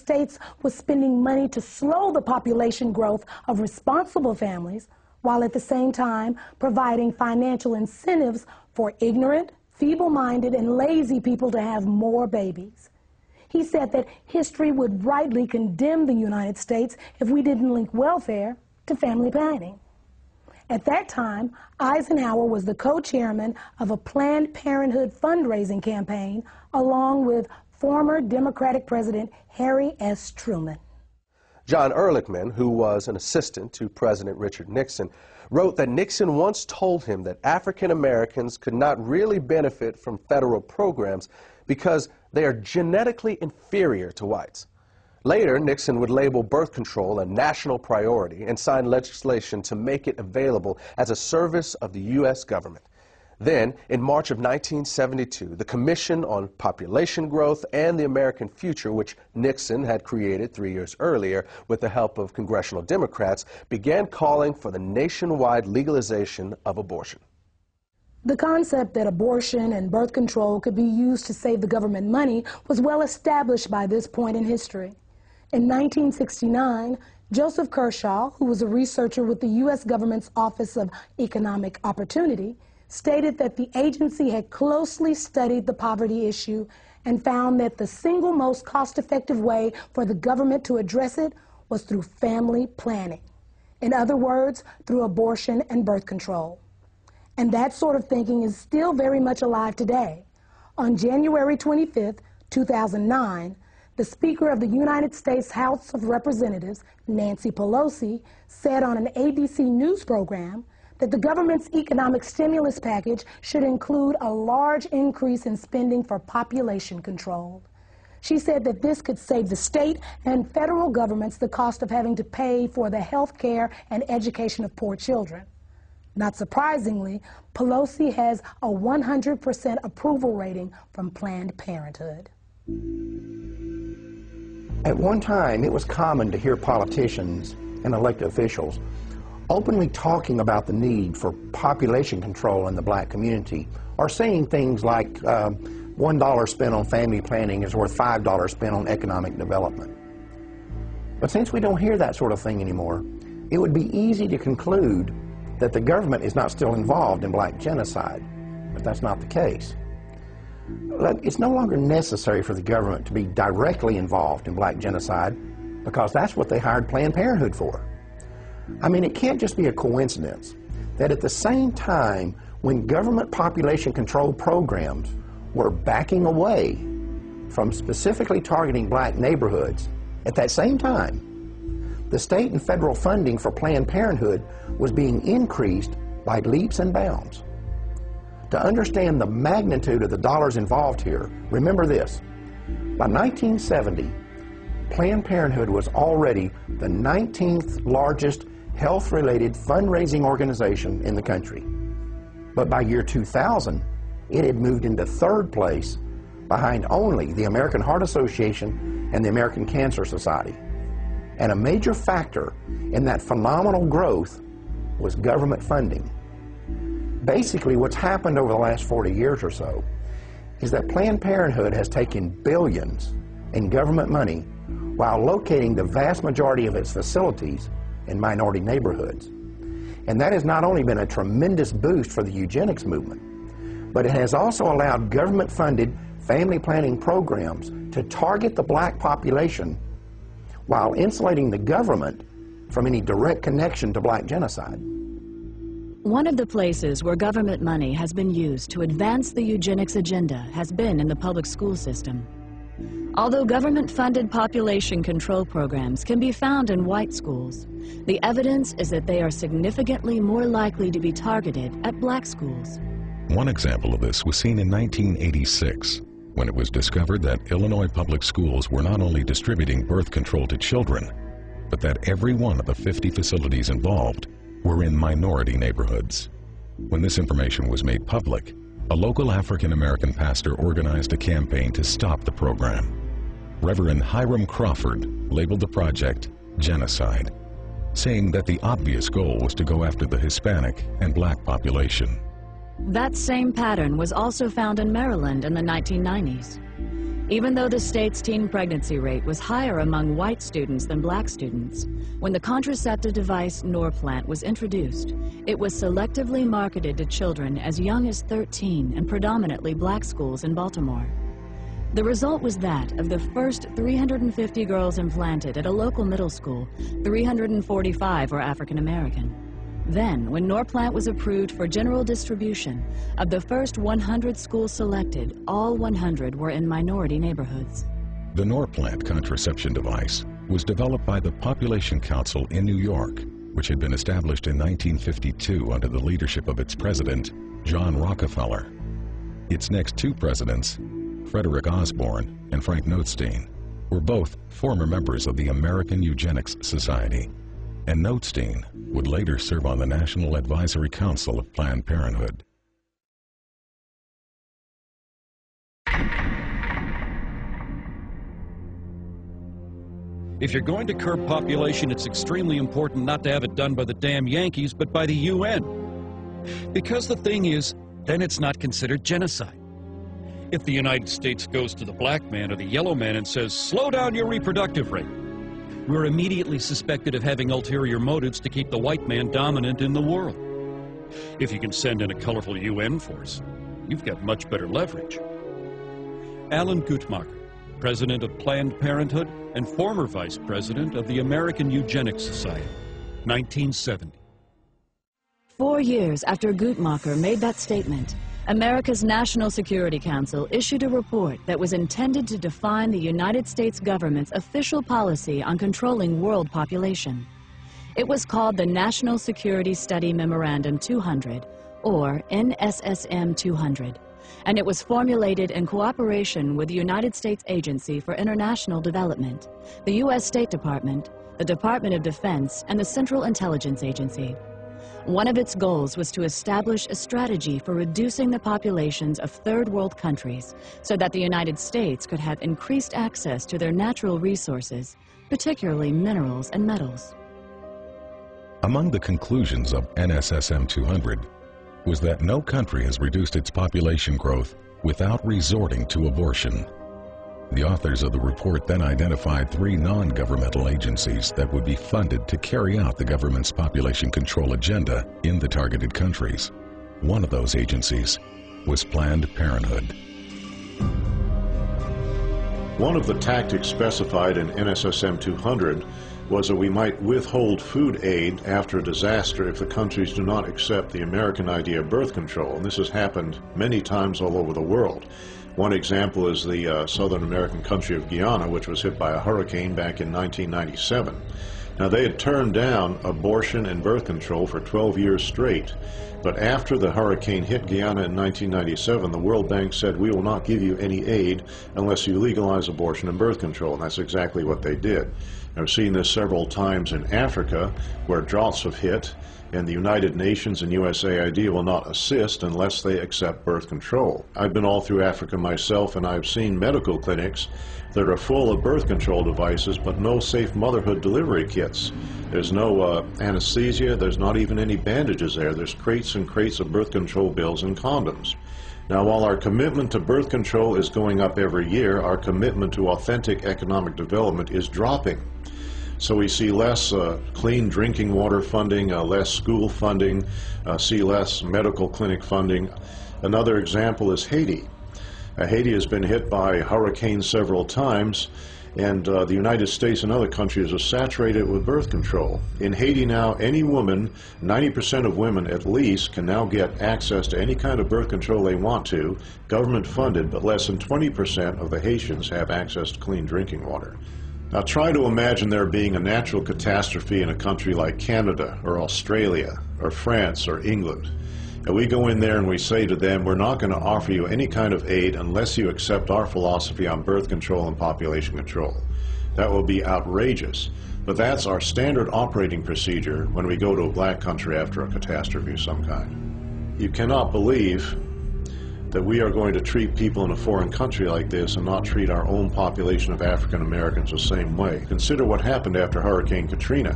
States was spending money to slow the population growth of responsible families, while at the same time providing financial incentives for ignorant, feeble-minded, and lazy people to have more babies. He said that history would rightly condemn the United States if we didn't link welfare to family planning. At that time, Eisenhower was the co-chairman of a Planned Parenthood fundraising campaign, along with former Democratic President Harry S. Truman. John Ehrlichman, who was an assistant to President Richard Nixon, wrote that Nixon once told him that African Americans could not really benefit from federal programs because they are genetically inferior to whites. Later, Nixon would label birth control a national priority and sign legislation to make it available as a service of the U.S. government. Then, in March of 1972, the Commission on Population Growth and the American Future, which Nixon had created 3 years earlier with the help of congressional Democrats, began calling for the nationwide legalization of abortion. The concept that abortion and birth control could be used to save the government money was well established by this point in history. In 1969, Joseph Kershaw, who was a researcher with the U.S. government's Office of Economic Opportunity, stated that the agency had closely studied the poverty issue and found that the single most cost-effective way for the government to address it was through family planning. In other words, through abortion and birth control. And that sort of thinking is still very much alive today. On January 25, 2009, the Speaker of the United States House of Representatives, Nancy Pelosi, said on an ABC News program that the government's economic stimulus package should include a large increase in spending for population control. She said that this could save the state and federal governments the cost of having to pay for the health care and education of poor children. Not surprisingly, Pelosi has a 100% approval rating from Planned Parenthood. At one time, it was common to hear politicians and elected officials openly talking about the need for population control in the black community, or saying things like $1 spent on family planning is worth $5 spent on economic development. But since we don't hear that sort of thing anymore, it would be easy to conclude that the government is not still involved in black genocide, but that's not the case. It's no longer necessary for the government to be directly involved in black genocide because that's what they hired Planned Parenthood for. I mean, it can't just be a coincidence that at the same time when government population control programs were backing away from specifically targeting black neighborhoods, at that same time, the state and federal funding for Planned Parenthood was being increased by leaps and bounds. To understand the magnitude of the dollars involved here, remember this. By 1970, Planned Parenthood was already the 19th largest health-related fundraising organization in the country. But by year 2000, it had moved into third place behind only the American Heart Association and the American Cancer Society. And a major factor in that phenomenal growth was government funding. Basically, what's happened over the last 40 years or so is that Planned Parenthood has taken billions in government money while locating the vast majority of its facilities in minority neighborhoods. And that has not only been a tremendous boost for the eugenics movement, but it has also allowed government-funded family planning programs to target the black population while insulating the government from any direct connection to black genocide. One of the places where government money has been used to advance the eugenics agenda has been in the public school system. Although government-funded population control programs can be found in white schools, the evidence is that they are significantly more likely to be targeted at black schools. One example of this was seen in 1986, when it was discovered that Illinois public schools were not only distributing birth control to children, but that every one of the 50 facilities involved were in minority neighborhoods. When this information was made public, a local African-American pastor organized a campaign to stop the program. Reverend Hiram Crawford labeled the project genocide, saying that the obvious goal was to go after the Hispanic and black population. That same pattern was also found in Maryland in the 1990s. Even though the state's teen pregnancy rate was higher among white students than black students, when the contraceptive device Norplant was introduced, it was selectively marketed to children as young as 13 in predominantly black schools in Baltimore. The result was that of the first 350 girls implanted at a local middle school, 345 were African American. Then, when Norplant was approved for general distribution, of the first 100 schools selected, all 100 were in minority neighborhoods. The Norplant contraception device was developed by the Population Council in New York, which had been established in 1952 under the leadership of its president, John Rockefeller. Its next two presidents, Frederick Osborne and Frank Notestein, were both former members of the American Eugenics Society, and Notestein would later serve on the National Advisory Council of Planned Parenthood. If you're going to curb population, it's extremely important not to have it done by the damn Yankees, but by the UN. Because the thing is, then it's not considered genocide. If the United States goes to the black man or the yellow man and says, slow down your reproductive rate, we're immediately suspected of having ulterior motives to keep the white man dominant in the world. If you can send in a colorful UN force, you've got much better leverage. Alan Guttmacher, president of Planned Parenthood and former vice president of the American Eugenics Society, 1970. 4 years after Guttmacher made that statement, America's National Security Council issued a report that was intended to define the United States government's official policy on controlling world population. It was called the National Security Study Memorandum 200, or NSSM 200, and it was formulated in cooperation with the United States Agency for International Development, the U.S. State Department, the Department of Defense, and the Central Intelligence Agency. One of its goals was to establish a strategy for reducing the populations of third world countries so that the United States could have increased access to their natural resources, particularly minerals and metals. Among the conclusions of NSSM 200 was that no country has reduced its population growth without resorting to abortion. The authors of the report then identified 3 non-governmental agencies that would be funded to carry out the government's population control agenda in the targeted countries. One of those agencies was Planned Parenthood. One of the tactics specified in NSSM 200 was that we might withhold food aid after a disaster if the countries do not accept the American idea of birth control. And this has happened many times all over the world. One example is the Southern American country of Guyana, which was hit by a hurricane back in 1997. Now, they had turned down abortion and birth control for 12 years straight. But after the hurricane hit Guyana in 1997, the World Bank said, we will not give you any aid unless you legalize abortion and birth control. And that's exactly what they did. I've seen this several times in Africa, where droughts have hit, and the United Nations and USAID will not assist unless they accept birth control. I've been all through Africa myself, and I've seen medical clinics that are full of birth control devices, but no safe motherhood delivery kits. There's no anesthesia, there's not even any bandages there. There's crates and crates of birth control pills and condoms. Now, while our commitment to birth control is going up every year, our commitment to authentic economic development is dropping. So we see less clean drinking water funding, less school funding, see less medical clinic funding. Another example is Haiti. Haiti has been hit by hurricanes several times, and the United States and other countries are saturated with birth control. In Haiti now, any woman, 90% of women at least, can now get access to any kind of birth control they want to, government funded, but less than 20% of the Haitians have access to clean drinking water. Now try to imagine there being a natural catastrophe in a country like Canada or Australia or France or England. And we go in there and we say to them, we're not going to offer you any kind of aid unless you accept our philosophy on birth control and population control. That will be outrageous. But that's our standard operating procedure when we go to a black country after a catastrophe of some kind. You cannot believe that we are going to treat people in a foreign country like this and not treat our own population of African Americans the same way. Consider what happened after Hurricane Katrina.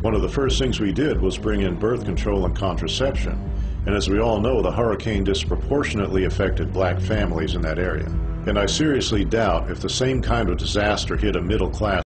One of the first things we did was bring in birth control and contraception. And as we all know, the hurricane disproportionately affected black families in that area. And I seriously doubt if the same kind of disaster hit a middle-class